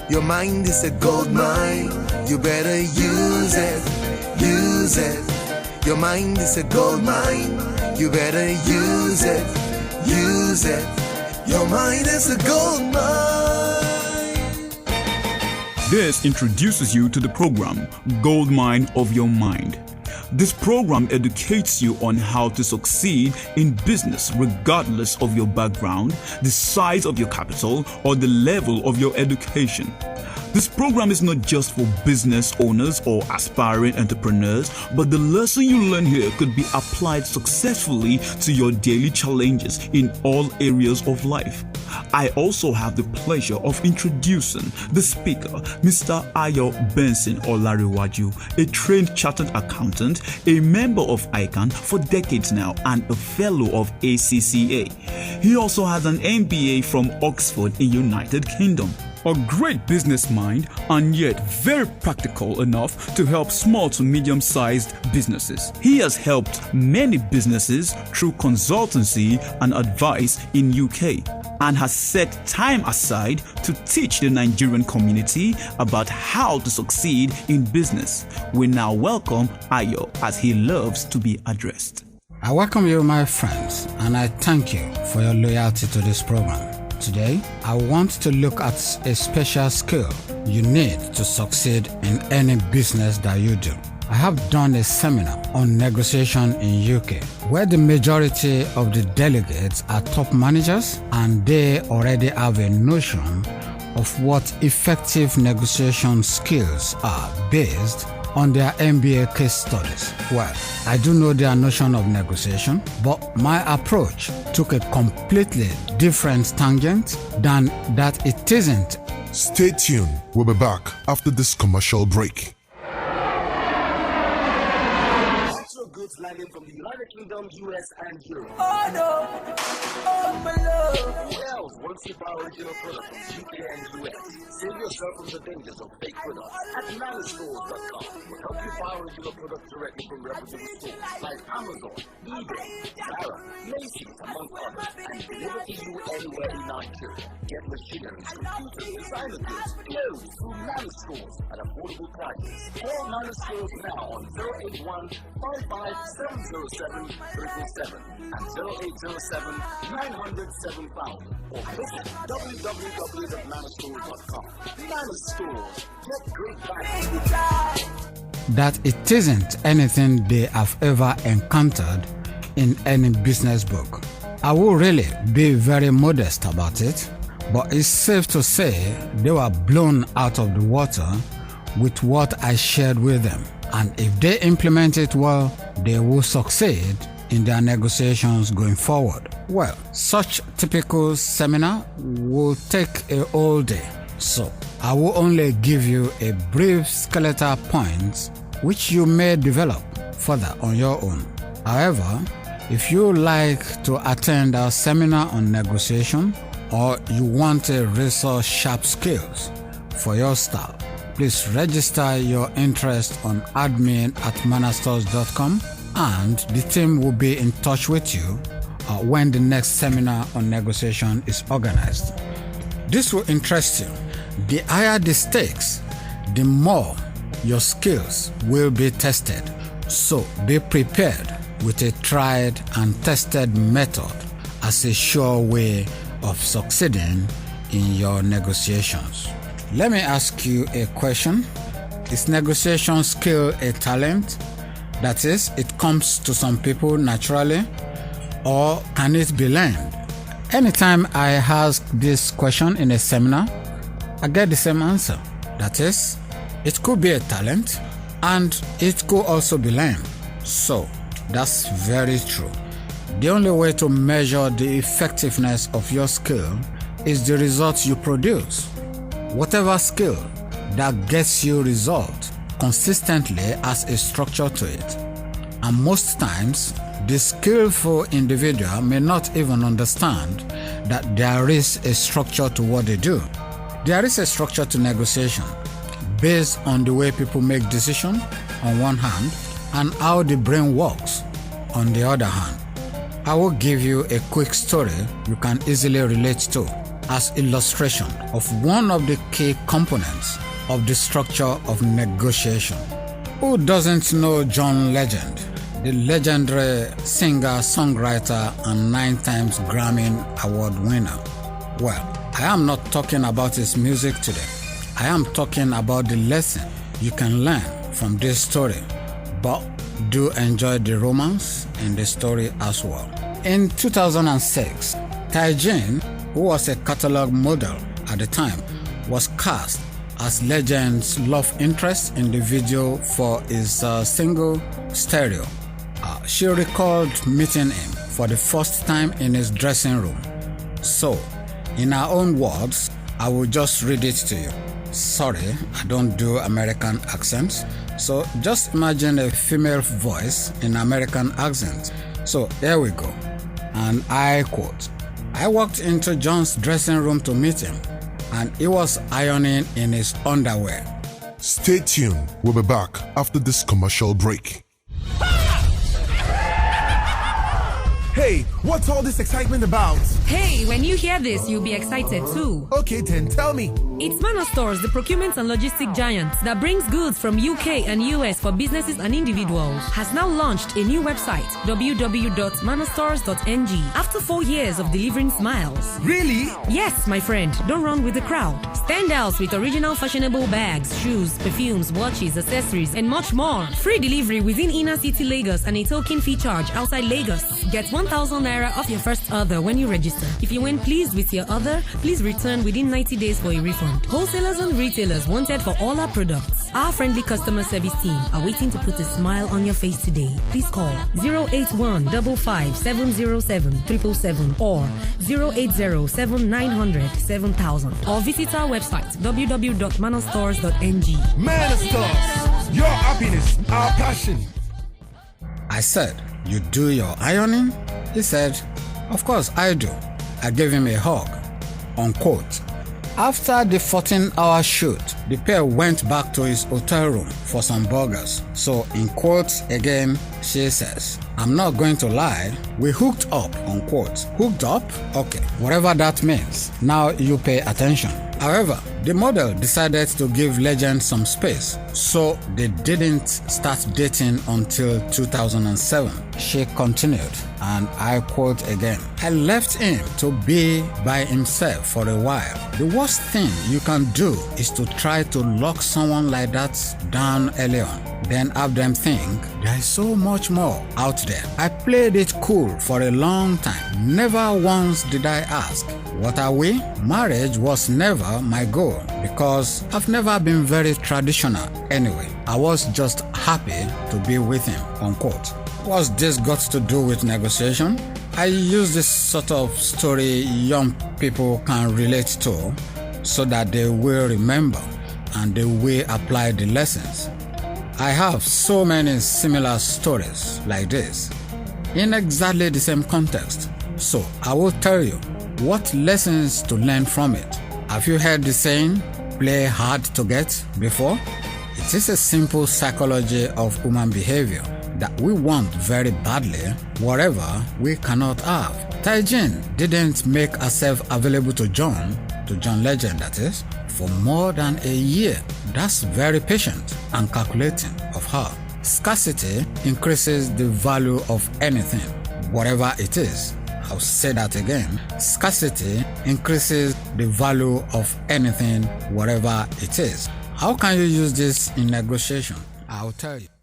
Your mind is a gold mine. You better use it. Use it. Your mind is a gold mine. You better use it. Use it. Your mind is a gold mine. This introduces you to the program Gold Mine of Your Mind. This program educates you on how to succeed in business regardless of your background, the size of your capital, or the level of your education. This program is not just for business owners or aspiring entrepreneurs, but the lesson you learn here could be applied successfully to your daily challenges in all areas of life. I also have the pleasure of introducing the speaker, Mr. Ayo Benson Olariwaju, a trained chartered accountant, a member of ICANN for decades now, and a fellow of ACCA. He also has an MBA from Oxford in United Kingdom. A great business mind and yet very practical enough to help small to medium-sized businesses. He has helped many businesses through consultancy and advice in UK and has set time aside to teach the Nigerian community about how to succeed in business. We now welcome Ayo as he loves to be addressed. I welcome you, my friends, and I thank you for your loyalty to this program. Today, I want to look at a special skill you need to succeed in any business that you do. I have done a seminar on negotiation in UK, where the majority of the delegates are top managers and they already have a notion of what effective negotiation skills are based on their MBA case studies. Well, I do know their notion of negotiation, but my approach took a completely different tangent than that it isn't. Stay tuned. We'll be back after this commercial break. Goods landing from the United Kingdom, US, and Europe. Oh no! Oh my love! Who else wants to buy original products from UK and US? Save yourself from the dangers of fake products. At nanostores.com, we'll help you buy original products directly from reputable stores like Amazon, eBay, Zara, Macy's, among others, and deliver to you anywhere in Nigeria. Get machinery, computers, designer goods, clothes through nanostores at affordable prices. Call nanostores now on 081 707 and 0807 900 7000 or visit www.nanostores.com. Nanostores, get great value. That it isn't anything they have ever encountered in any business book. I will really be very modest about it, but it's safe to say they were blown out of the water with what I shared with them. And if they implement it well, they will succeed in their negotiations going forward. Well, such typical seminar will take a whole day, so I will only give you a brief skeletal points which you may develop further on your own. However, if you like to attend our seminar on negotiation or you want a resource sharp skills for your style, please register your interest on admin@manastores.com and the team will be in touch with you when the next seminar on negotiation is organized. This will interest you. The higher the stakes, the more your skills will be tested. So be prepared with a tried and tested method as a sure way of succeeding in your negotiations. Let me ask you a question. Is negotiation skill a talent? That is, it comes to some people naturally, or can it be learned? Anytime I ask this question in a seminar, I get the same answer. That is, it could be a talent and it could also be learned. So, that's very true. The only way to measure the effectiveness of your skill is the results you produce. Whatever skill that gets you results consistently has a structure to it. And most times, the skillful individual may not even understand that there is a structure to what they do. There is a structure to negotiation based on the way people make decisions on one hand and how the brain works on the other hand. I will give you a quick story you can easily relate to. as illustration of one of the key components of the structure of negotiation. Who doesn't know John Legend, the legendary singer, songwriter, and 9 times Grammy Award winner? Well, I am not talking about his music today. I am talking about the lesson you can learn from this story, but do enjoy the romance in the story as well. In 2006, Taijin, who was a catalog model at the time, was cast as Legend's love interest in the video for his single Stereo. She recalled meeting him for the first time in his dressing room. So, in her own words, I will just read it to you. Sorry, I don't do American accents, so just imagine a female voice in American accent. So here we go, and I quote, "I walked into John's dressing room to meet him, and he was ironing in his underwear." Stay tuned. We'll be back after this commercial break. Hey, what's all this excitement about? Hey, when you hear this, you'll be excited too. Okay then, tell me. It's Manostores, the procurement and logistic giant that brings goods from UK and US for businesses and individuals, has now launched a new website, www.manostores.ng, after 4 years of delivering smiles. Really? Yes, my friend, don't run with the crowd. Stand out with original fashionable bags, shoes, perfumes, watches, accessories, and much more. Free delivery within inner city Lagos and a token fee charge outside Lagos. Get 1,000 naira off your first order when you register. If you weren't pleased with your order, please return within 90 days for a refund. Wholesalers and retailers wanted for all our products. Our friendly customer service team are waiting to put a smile on your face today. Please call 081 55 707 777 or 080 7900 7000 or visit our website www.manostores.ng. Manostores, your happiness, our passion. I said, "You do your ironing?" He said, "Of course I do." I gave him a hug. Unquote. After the 14-hour shoot, the pair went back to his hotel room for some burgers. So, in quotes again, she says, "I'm not going to lie, we hooked up," unquote. Hooked up? Okay, whatever that means. Now you pay attention. However, the model decided to give Legend some space, so they didn't start dating until 2007. She continued, and I quote again, "I left him to be by himself for a while. The worst thing you can do is to try to lock someone like that down early on, then have them think there is so much more out there. I played it cool for a long time. Never once did I ask, what are we? Marriage was never my goal because I've never been very traditional anyway. I was just happy to be with him," unquote. What's this got to do with negotiation? I use this sort of story young people can relate to so that they will remember and they will apply the lessons. I have so many similar stories like this in exactly the same context. So I will tell you what lessons to learn from it. Have you heard the saying, "Play hard to get" before? It is a simple psychology of human behavior that we want very badly whatever we cannot have. Taijin didn't make herself available to John Legend that is, for more than a year. That's very patient and calculating of her. Scarcity increases the value of anything, whatever it is. I'll say that again. Scarcity increases the value of anything, whatever it is. How can you use this in negotiation? I'll tell you.